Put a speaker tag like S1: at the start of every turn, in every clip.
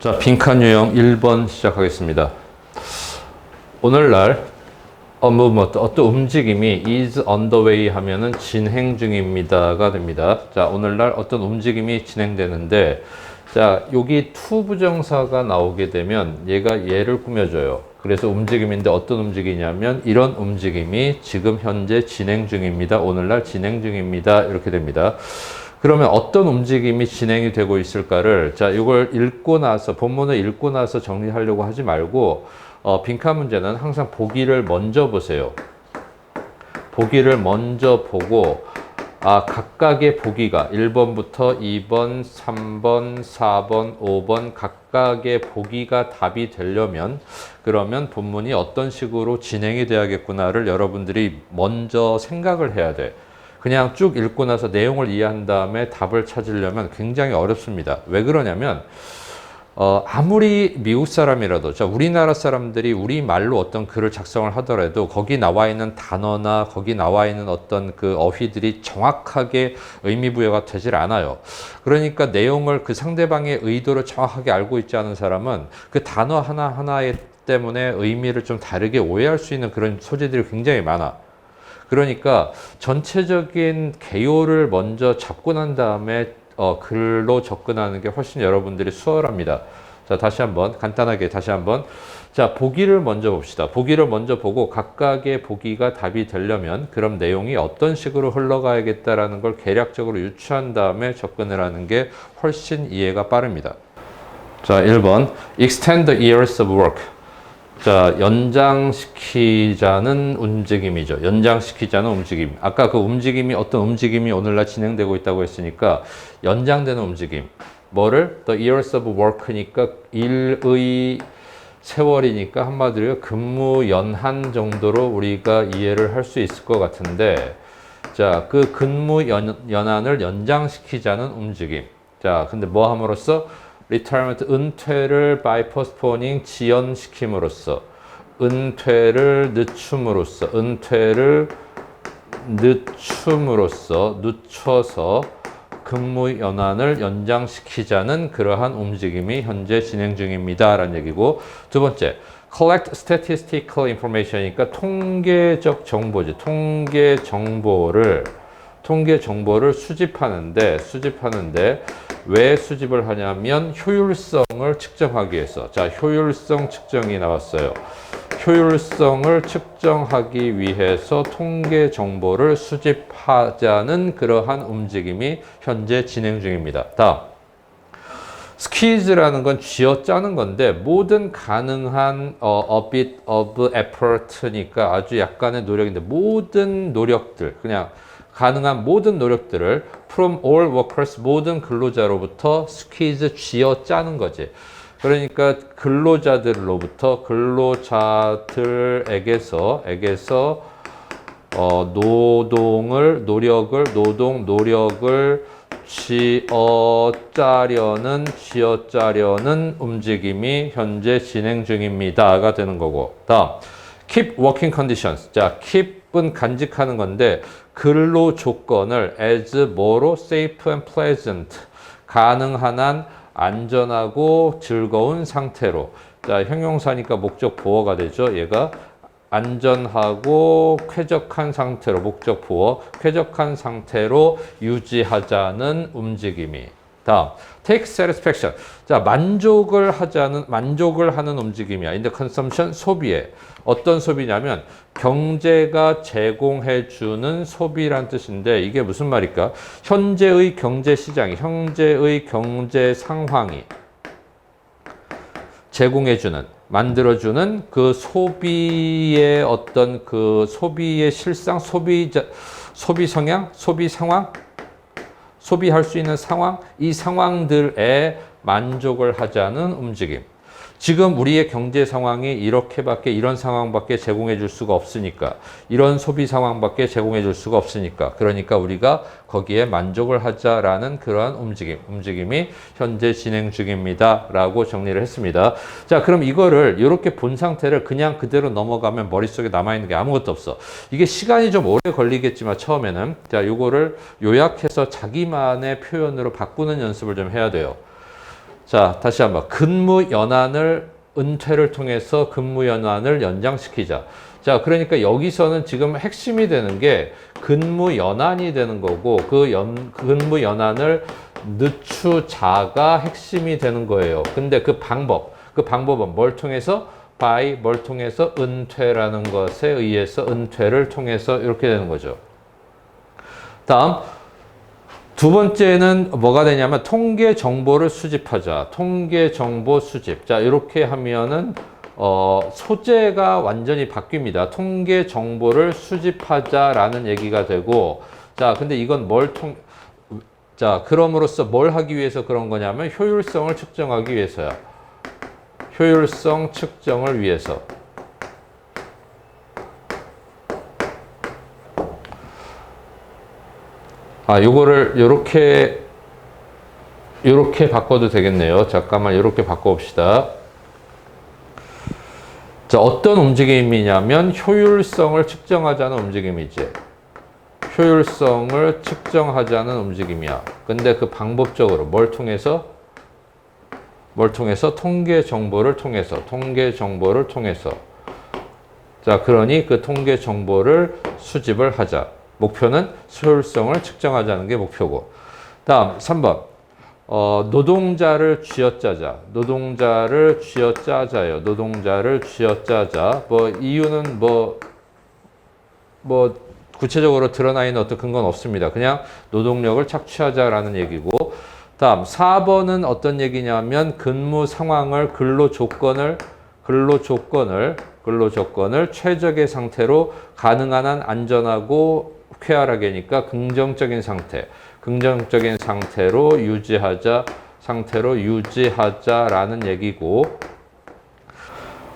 S1: 자, 빈칸 유형 1번 시작하겠습니다. 오늘날 어떤 움직임이 is underway 하면은 진행 중입니다가 됩니다. 자, 오늘날 어떤 움직임이 진행되는데, 자, 여기 to 부정사가 나오게 되면 얘가 얘를 꾸며줘요. 그래서 움직임인데 어떤 움직임이냐면 이런 움직임이 지금 현재 진행 중입니다. 오늘날 진행 중입니다. 이렇게 됩니다. 그러면 어떤 움직임이 진행이 되고 있을까를, 자, 이걸 읽고 나서, 본문을 읽고 나서 정리하려고 하지 말고, 빈칸 문제는 항상 보기를 먼저 보세요. 보기를 먼저 보고, 각각의 보기가 1번부터 2번, 3번, 4번, 5번 각각의 보기가 답이 되려면, 그러면 본문이 어떤 식으로 진행이 돼야겠구나를 여러분들이 먼저 생각을 해야 돼. 그냥 쭉 읽고 나서 내용을 이해한 다음에 답을 찾으려면 굉장히 어렵습니다. 왜 그러냐면 아무리 미국 사람이라도, 자, 우리나라 사람들이 우리말로 어떤 글을 작성을 하더라도 거기 나와 있는 단어나 거기 나와 있는 어떤 그 어휘들이 정확하게 의미 부여가 되질 않아요. 그러니까 내용을 그 상대방의 의도를 정확하게 알고 있지 않은 사람은 그 단어 하나하나 때문에 의미를 좀 다르게 오해할 수 있는 그런 소재들이 굉장히 많아. 그러니까 전체적인 개요를 먼저 잡고 난 다음에 글로 접근하는 게 훨씬 여러분들이 수월합니다. 자, 다시 한번 간단하게 다시 한번. 자, 보기를 먼저 봅시다. 보기를 먼저 보고 각각의 보기가 답이 되려면 그럼 내용이 어떤 식으로 흘러가야겠다라는 걸 계략적으로 유추한 다음에 접근을 하는 게 훨씬 이해가 빠릅니다. 자, 1번 extend the years of work. 자, 연장시키자는 움직임이죠. 연장시키자는 움직임. 아까 그 움직임이 어떤 움직임이 오늘날 진행되고 있다고 했으니까 연장되는 움직임. 뭐를? The years of work니까 일의 세월이니까 한마디로 근무 연한 정도로 우리가 이해를 할 수 있을 것 같은데, 자, 그 근무 연한을 연장시키자는 움직임. 자, 근데 뭐 함으로써? retirement, 은퇴를 by postponing, 지연시킴으로써, 은퇴를 늦춰서 근무 연한을 연장시키자는 그러한 움직임이 현재 진행 중입니다. 라는 얘기고, 두 번째, collect statistical information이니까 통계적 정보지. 통계 정보를 수집하는데 왜 수집을 하냐면 효율성을 측정하기 위해서. 자, 효율성 측정이 나왔어요. 효율성을 측정하기 위해서 통계 정보를 수집하자는 그러한 움직임이 현재 진행 중입니다. 다음. squeeze라는 건 쥐어짜는 건데 모든 가능한 a bit of effort니까 아주 약간의 노력인데 모든 노력들, 그냥 가능한 모든 노력들을 from all workers, 모든 근로자로부터 squeeze, 쥐어짜는 거지. 그러니까 근로자들에게서 노력을 쥐어짜려는 움직임이 현재 진행 중입니다가 되는 거고. 다음, keep working conditions. 자, keep은 간직하는 건데 근로 조건을 as 뭐로? safe and pleasant. 가능한 한 안전하고 즐거운 상태로. 자, 형용사니까 목적 보어가 되죠. 얘가 안전하고 쾌적한 상태로, 목적 보어, 쾌적한 상태로 유지하자는 움직임이. 다음, take satisfaction. 자, 만족을 하는 움직임이야. in the consumption, 소비에. 어떤 소비냐면 경제가 제공해주는 소비란 뜻인데 이게 무슨 말일까? 현재의 경제 시장이, 현재의 경제 상황이 만들어주는 그 소비의 어떤 그 소비의 실상, 소비 성향, 소비 상황, 소비할 수 있는 상황, 이 상황들에 만족을 하자는 움직임. 지금 우리의 경제 상황이 이런 상황밖에 제공해 줄 수가 없으니까, 이런 소비 상황밖에 제공해 줄 수가 없으니까, 그러니까 우리가 거기에 만족을 하자라는 그러한 움직임이 현재 진행 중입니다. 라고 정리를 했습니다. 자, 그럼 이거를 이렇게 본 상태를 그냥 그대로 넘어가면 머릿속에 남아있는 게 아무것도 없어. 이게 시간이 좀 오래 걸리겠지만 처음에는, 자, 요거를 요약해서 자기만의 표현으로 바꾸는 연습을 좀 해야 돼요. 자, 다시 한번. 근무 연한을 은퇴를 통해서 근무 연한을 연장시키자. 자, 그러니까 여기서는 지금 핵심이 되는 게 근무 연한이 되는 거고 그 근무 연한을 늦추자가 핵심이 되는 거예요. 근데 그 방법은 뭘 통해서? by 뭘 통해서? 은퇴라는 것에 의해서 은퇴를 통해서 이렇게 되는 거죠. 다음 두 번째는 뭐가 되냐면 통계 정보를 수집하자. 통계 정보 수집. 자, 이렇게 하면은 소재가 완전히 바뀝니다. 통계 정보를 수집하자라는 얘기가 되고, 자, 근데 이건 자, 그럼으로써 뭘 하기 위해서 그런 거냐면 효율성을 측정하기 위해서야. 효율성 측정을 위해서. 요거를 요렇게 바꿔도 되겠네요. 잠깐만, 요렇게 바꿔봅시다. 자, 어떤 움직임이냐면 효율성을 측정하자는 움직임이지. 효율성을 측정하자는 움직임이야. 근데 그 방법적으로 뭘 통해서? 통계 정보를 통해서. 자, 그러니 그 통계 정보를 수집을 하자. 목표는 효율성을 측정하자는 게 목표고. 다음 3번. 노동자를 쥐어짜자. 노동자를 쥐어짜자요. 노동자를 쥐어짜자. 이유는 구체적으로 드러나 있는 어떤 근거는 없습니다. 그냥 노동력을 착취하자라는 얘기고. 다음 4번은 어떤 얘기냐면 근무 상황을 근로 조건을 최적의 상태로 가능한 한 안전하고 쾌활하게니까 긍정적인 상태로 유지하자라는 얘기고.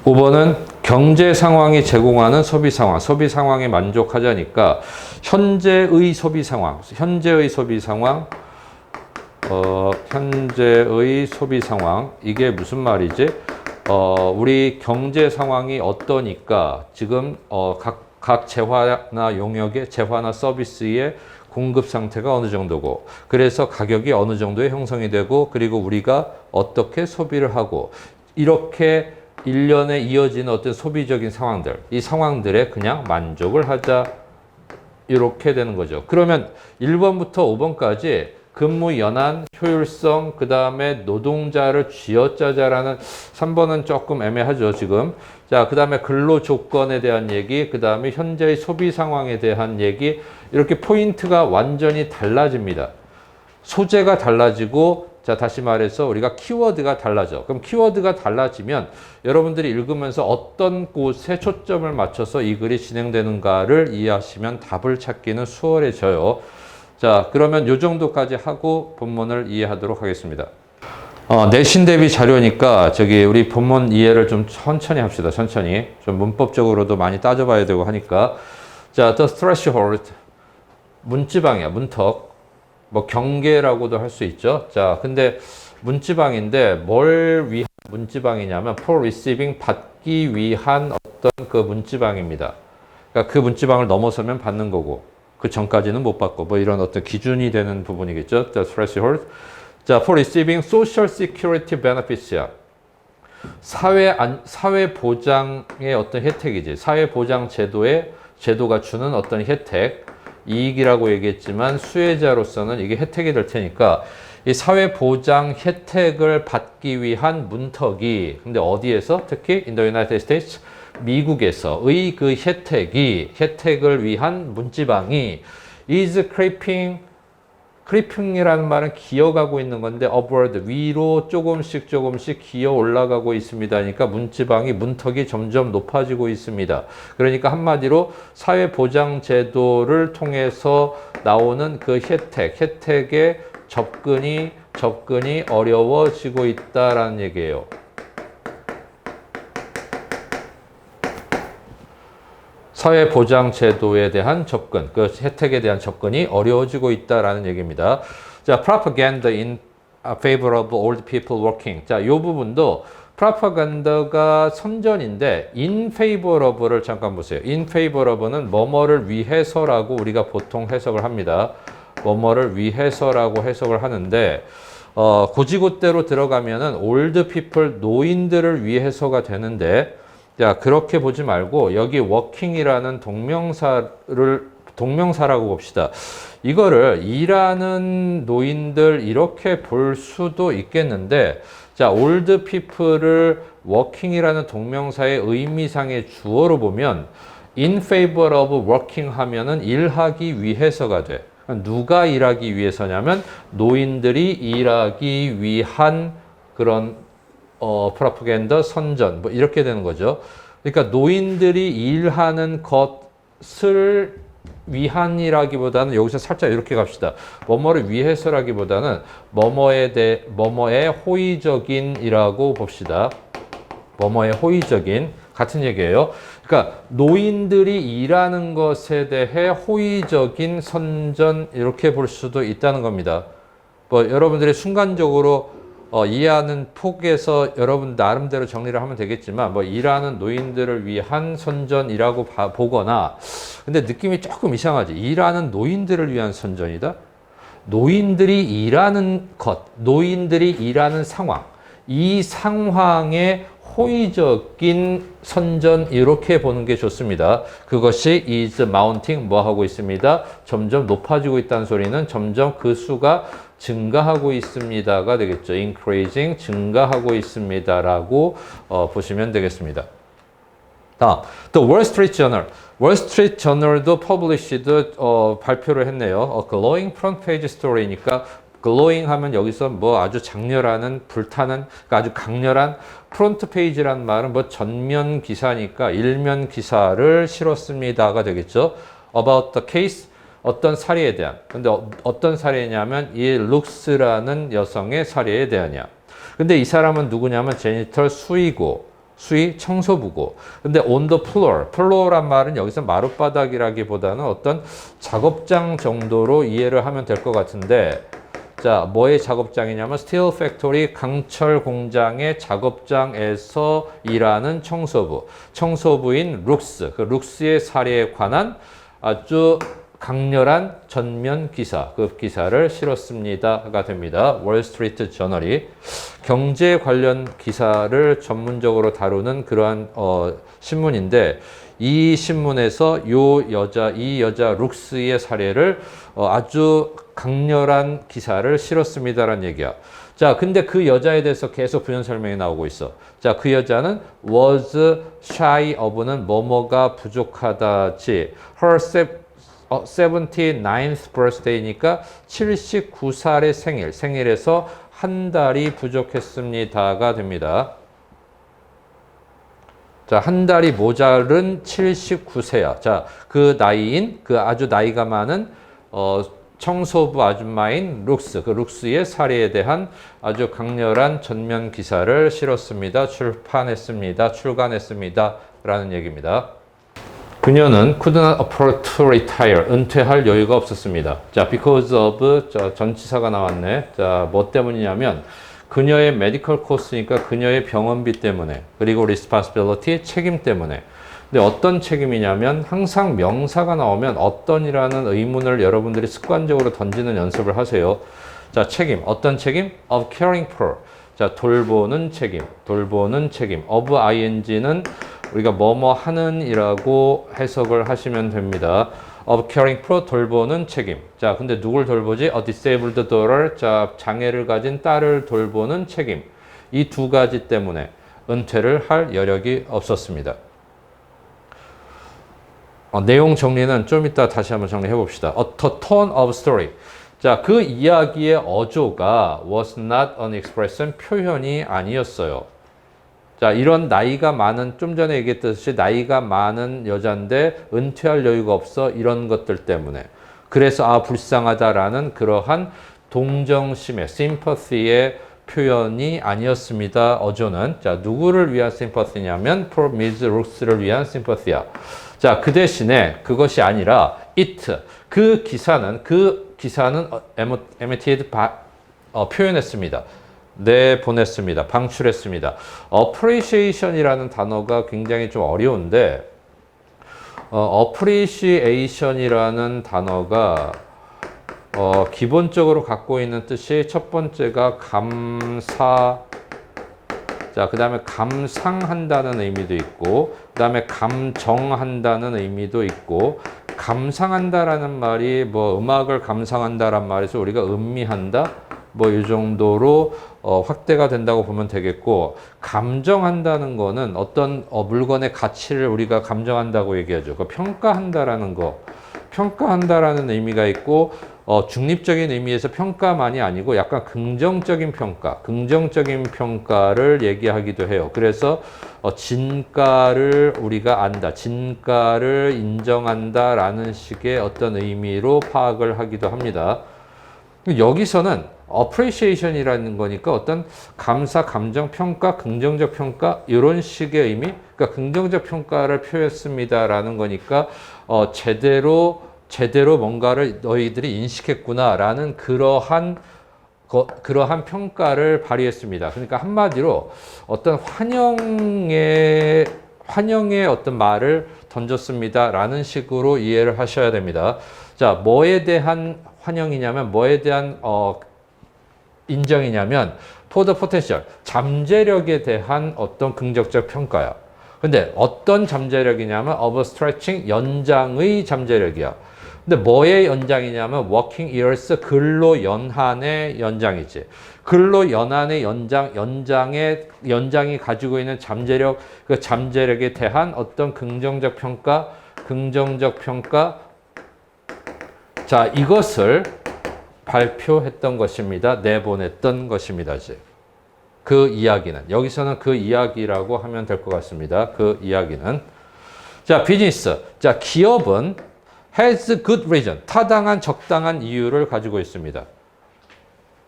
S1: 5번은 경제 상황이 제공하는 소비 상황에 만족하자니까 현재의 소비 상황 이게 무슨 말이지? 우리 경제 상황이 어떠니까 지금 각 재화나 용역의 재화나 서비스의 공급 상태가 어느 정도고, 그래서 가격이 어느 정도의 형성이 되고, 그리고 우리가 어떻게 소비를 하고, 이렇게 1년에 이어지는 어떤 소비적인 상황들, 이 상황들에 그냥 만족을 하자, 이렇게 되는 거죠. 그러면 1번부터 5번까지 근무 연한, 효율성, 그 다음에 노동자를 쥐어짜자라는 3번은 조금 애매하죠, 지금. 자, 그 다음에 근로 조건에 대한 얘기, 그 다음에 현재의 소비 상황에 대한 얘기, 이렇게 포인트가 완전히 달라집니다. 소재가 달라지고, 자, 다시 말해서 우리가 키워드가 달라져. 그럼 키워드가 달라지면 여러분들이 읽으면서 어떤 곳에 초점을 맞춰서 이 글이 진행되는가를 이해하시면 답을 찾기는 수월해져요. 자, 그러면 요 정도까지 하고 본문을 이해하도록 하겠습니다. 내신 대비 자료니까 우리 본문 이해를 좀 천천히 합시다. 천천히. 좀 문법적으로도 많이 따져봐야 되고 하니까. 자, the threshold. 문지방이야, 문턱. 경계라고도 할 수 있죠. 자, 근데 문지방인데 뭘 위한 문지방이냐면 for receiving, 받기 위한 어떤 그 문지방입니다. 그러니까 그 문지방을 넘어서면 받는 거고, 그 전까지는 못 받고, 이런 어떤 기준이 되는 부분이겠죠. The threshold. 자, for receiving social security benefits야. 사회 보장의 어떤 혜택이지. 사회 보장 제도가 주는 어떤 혜택, 이익이라고 얘기했지만 수혜자로서는 이게 혜택이 될 테니까 이 사회 보장 혜택을 받기 위한 문턱이, 근데 어디에서? 특히 in the United States, 미국에서의 그 혜택을 위한 문지방이 is creeping이라는 말은 기어가고 있는 건데 upward, 위로 조금씩 기어 올라가고 있습니다. 그러니까 문턱이 점점 높아지고 있습니다. 그러니까 한마디로 사회보장제도를 통해서 나오는 그 혜택의 접근이 어려워지고 있다라는 얘기예요. 사회보장제도에 대한 접근, 그 혜택에 대한 접근이 어려워지고 있다라는 얘기입니다. 자, propaganda in favor of old people working. 자, 이 부분도 프로파간다가 선전인데 in favor of를 잠깐 보세요. in favor of는 뭐뭐를 위해서라고 우리가 보통 해석을 합니다. 뭐뭐를 위해서라고 해석을 하는데 고지고대로 들어가면은 old people, 노인들을 위해서가 되는데, 자, 그렇게 보지 말고 여기 working이라는 동명사라고 봅시다. 이거를 일하는 노인들 이렇게 볼 수도 있겠는데, 자, old people을 working이라는 동명사의 의미상의 주어로 보면 in favor of working 하면은 일하기 위해서가 돼. 누가 일하기 위해서냐면 노인들이 일하기 위한 그런 프로파간다 선전 뭐 이렇게 되는 거죠. 그러니까 노인들이 일하는 것을 위한이라기보다는 여기서 살짝 이렇게 갑시다. 뭐뭐를 위해서라기보다는 뭐뭐의 호의적인이라고 봅시다. 뭐뭐의 호의적인 같은 얘기예요. 그러니까 노인들이 일하는 것에 대해 호의적인 선전 이렇게 볼 수도 있다는 겁니다. 뭐 여러분들이 순간적으로 이해하는 폭에서 여러분 나름대로 정리를 하면 되겠지만 뭐 일하는 노인들을 위한 선전이라고 보거나 근데 느낌이 조금 이상하지. 일하는 노인들을 위한 선전이다? 노인들이 일하는 것, 노인들이 일하는 상황, 이 상황에 호의적인 선전 이렇게 보는 게 좋습니다. 그것이 is mounting 뭐 하고 있습니다. 점점 높아지고 있다는 소리는 점점 그 수가 증가하고 있습니다가 되겠죠. increasing 증가하고 있습니다라고 보시면 되겠습니다. 다음, The Wall Street Journal. Wall Street Journal도 published 발표를 했네요. glowing front page story니까 glowing 하면 여기서 뭐 아주 장렬하는 불타는 그러니까 아주 강렬한 프론트 페이지라는 말은 뭐 전면 기사니까 일면 기사를 실었습니다가 되겠죠. About the case 어떤 사례에 대한. 근데 어떤 사례냐면 이 룩스라는 여성의 사례에 대한이야. 근데 이 사람은 누구냐면 제니털 수이고 수의 청소부고. 근데 on the floor, floor란 말은 여기서 마룻바닥이라기보다는 어떤 작업장 정도로 이해를 하면 될 것 같은데 자, 뭐의 작업장이냐면 스틸 팩토리 강철 공장의 작업장에서 일하는 청소부. 청소부인 룩스. 그 룩스의 사례에 관한 아주 강렬한 전면 기사, 그 기사를 실었습니다가 됩니다. 월스트리트 저널이 경제 관련 기사를 전문적으로 다루는 그러한 신문인데 이 신문에서 이 여자 룩스의 사례를 아주 강렬한 기사를 실었습니다라는 얘기야. 자, 근데 그 여자에 대해서 계속 부연 설명이 나오고 있어. 자, 그 여자는 was shy of는 뭐뭐가 부족하다지. Her 79th birthday니까 79살의 생일에서 한 달이 부족했습니다가 됩니다. 자, 한 달이 모자른 79세야. 자, 그 나이인, 그 아주 나이가 많은, 청소부 아줌마인 룩스, 그 룩스의 사례에 대한 아주 강렬한 전면 기사를 실었습니다. 출간했습니다. 라는 얘기입니다. 그녀는 could not afford to retire. 은퇴할 여유가 없었습니다. 자, because of, 전치사가 나왔네. 자, 뭐 때문이냐면, 그녀의 메디컬 코스니까 그녀의 병원비 때문에 그리고 responsibility 책임 때문에 근데 어떤 책임이냐면 항상 명사가 나오면 어떤이라는 의문을 여러분들이 습관적으로 던지는 연습을 하세요. 자, 책임 어떤 책임? of caring for 자, 돌보는 책임 of ing는 우리가 뭐뭐 하는 이라고 해석을 하시면 됩니다. of caring for 돌보는 책임. 자, 근데 누굴 돌보지? A disabled daughter. 자, 장애를 가진 딸을 돌보는 책임. 이 두 가지 때문에 은퇴를 할 여력이 없었습니다. 내용 정리는 좀 이따 다시 한번 정리해 봅시다. The tone of story. 자, 그 이야기의 어조가 was not an expression 표현이 아니었어요. 자, 이런 나이가 많은, 좀 전에 얘기했듯이 나이가 많은 여잔데 은퇴할 여유가 없어 이런 것들 때문에. 그래서 불쌍하다라는 그러한 동정심의, sympathy의 표현이 아니었습니다. 어조는. 자, 누구를 위한 sympathy냐면 for Ms. Rooks를 위한 sympathy야. 자, 그 대신에 그것이 아니라 it. 그 기사는 emitted 표현했습니다. 보냈습니다. 방출했습니다. appreciation이라는 단어가 굉장히 좀 어려운데, appreciation이라는 단어가, 기본적으로 갖고 있는 뜻이 첫 번째가 감사, 자, 그 다음에 감상한다는 의미도 있고, 그 다음에 감정한다는 의미도 있고, 감상한다라는 말이 뭐 음악을 감상한다란 말에서 우리가 음미한다? 뭐 이 정도로 확대가 된다고 보면 되겠고, 감정한다는 거는 어떤 물건의 가치를 우리가 감정한다고 얘기하죠. 그 평가한다라는 거, 평가한다라는 의미가 있고, 중립적인 의미에서 평가만이 아니고 약간 긍정적인 평가, 긍정적인 평가를 얘기하기도 해요. 그래서 진가를 우리가 안다, 진가를 인정한다라는 식의 어떤 의미로 파악을 하기도 합니다. 여기서는 appreciation이라는 거니까 어떤 감사, 감정, 평가, 긍정적 평가 이런 식의 의미, 그러니까 긍정적 평가를 표했습니다라는 거니까 제대로 뭔가를 너희들이 인식했구나라는 그러한 평가를 발휘했습니다. 그러니까 한마디로 어떤 환영의 어떤 말을 던졌습니다라는 식으로 이해를 하셔야 됩니다. 자, 뭐에 대한 환영이냐면 뭐에 대한 인정이냐면 for the potential, 잠재력에 대한 어떤 긍정적 평가야. 근데 어떤 잠재력이냐면 of stretching, 연장의 잠재력이야. 근데 뭐의 연장이냐면 working years, 근로 연한의 연장이지. 근로 연한의 연장이 가지고 있는 잠재력, 그 잠재력에 대한 어떤 긍정적 평가. 자, 이것을 발표했던 것입니다. 내보냈던 것입니다. 그 이야기는. 여기서는 그 이야기라고 하면 될 것 같습니다. 그 이야기는. 자, 비즈니스. 자, 기업은 has good reason. 타당한, 적당한 이유를 가지고 있습니다.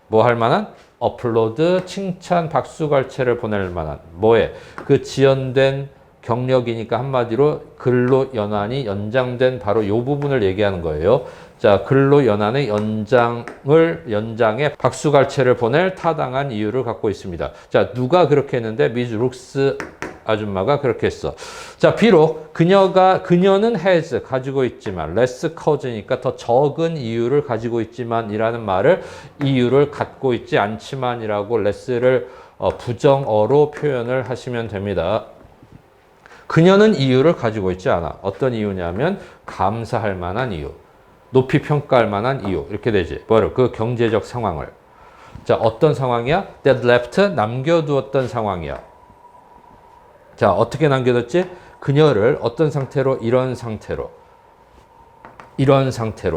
S1: 뭐 할 만한? 업로드, 칭찬, 박수갈채를 보낼 만한. 뭐에? 그 지연된 경력이니까 한마디로 근로 연한이 연장된 바로 이 부분을 얘기하는 거예요. 자, 근로 연한의 연장에 박수갈채를 보낼 타당한 이유를 갖고 있습니다. 자, 누가 그렇게 했는데? 미즈 룩스 아줌마가 그렇게 했어. 자, 비록 그녀는 has 가지고 있지만 less cause니까 더 적은 이유를 가지고 있지만 이라는 말을 이유를 갖고 있지 않지만이라고 less를 부정어로 표현을 하시면 됩니다. 그녀는 이유를 가지고 있지 않아. 어떤 이유냐면 감사할 만한 이유, 높이 평가할 만한 이유 이렇게 되지. 뭐를? 그 경제적 상황을. 자, 어떤 상황이야? That left, 남겨두었던 상황이야. 자, 어떻게 남겨뒀지? 그녀를 어떤 상태로? 이런 상태로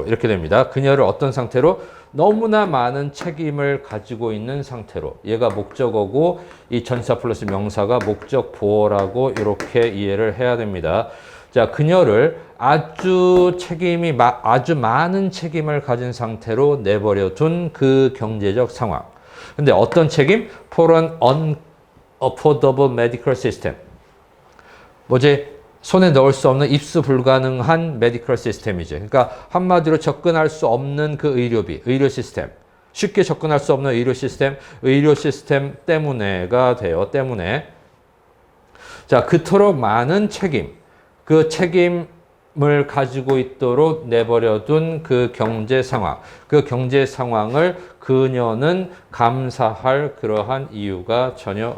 S1: 이렇게 됩니다. 그녀를 어떤 상태로? 너무나 많은 책임을 가지고 있는 상태로. 얘가 목적어고 이 전치사 플러스 명사가 목적 보어라고 이렇게 이해를 해야 됩니다. 자, 그녀를 아주 많은 책임을 가진 상태로 내버려 둔 그 경제적 상황. 근데 어떤 책임? For an unaffordable medical system. 뭐지? 손에 넣을 수 없는 입수 불가능한 메디컬 시스템이지. 그러니까 한마디로 접근할 수 없는 그 의료비, 의료 시스템. 쉽게 접근할 수 없는 의료 시스템 때문에가 돼요. 때문에. 자, 그토록 많은 책임, 그 책임을 가지고 있도록 내버려둔 그 경제 상황, 그 경제 상황을 그녀는 감사할 그러한 이유가 전혀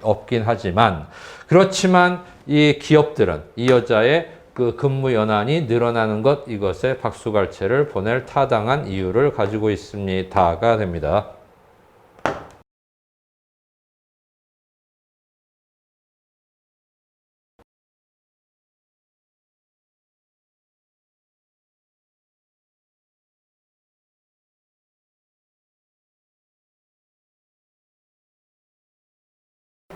S1: 없긴 하지만, 그렇지만 이 기업들은 이 여자의 그 근무 연한이 늘어나는 것, 이것에 박수갈채를 보낼 타당한 이유를 가지고 있습니다가 됩니다.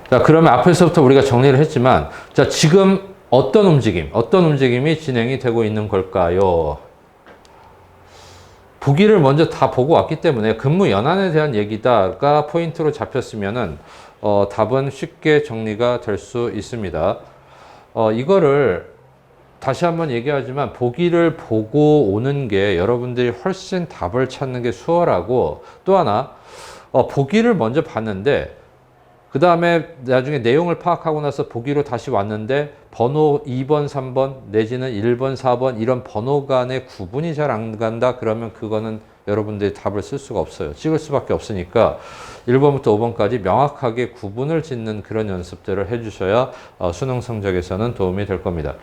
S1: 자, 그러면 앞에서부터 우리가 정리를 했지만, 자, 지금 어떤 움직임이 진행이 되고 있는 걸까요? 보기를 먼저 다 보고 왔기 때문에 근무 연한에 대한 얘기다가 포인트로 잡혔으면은, 답은 쉽게 정리가 될 수 있습니다. 이거를 다시 한번 얘기하지만 보기를 보고 오는 게 여러분들이 훨씬 답을 찾는 게 수월하고, 또 하나, 보기를 먼저 봤는데, 그 다음에 나중에 내용을 파악하고 나서 보기로 다시 왔는데 번호 2번, 3번 내지는 1번, 4번 이런 번호 간의 구분이 잘 안 간다. 그러면 그거는 여러분들이 답을 쓸 수가 없어요. 찍을 수밖에 없으니까 1번부터 5번까지 명확하게 구분을 짓는 그런 연습들을 해주셔야 수능 성적에서는 도움이 될 겁니다.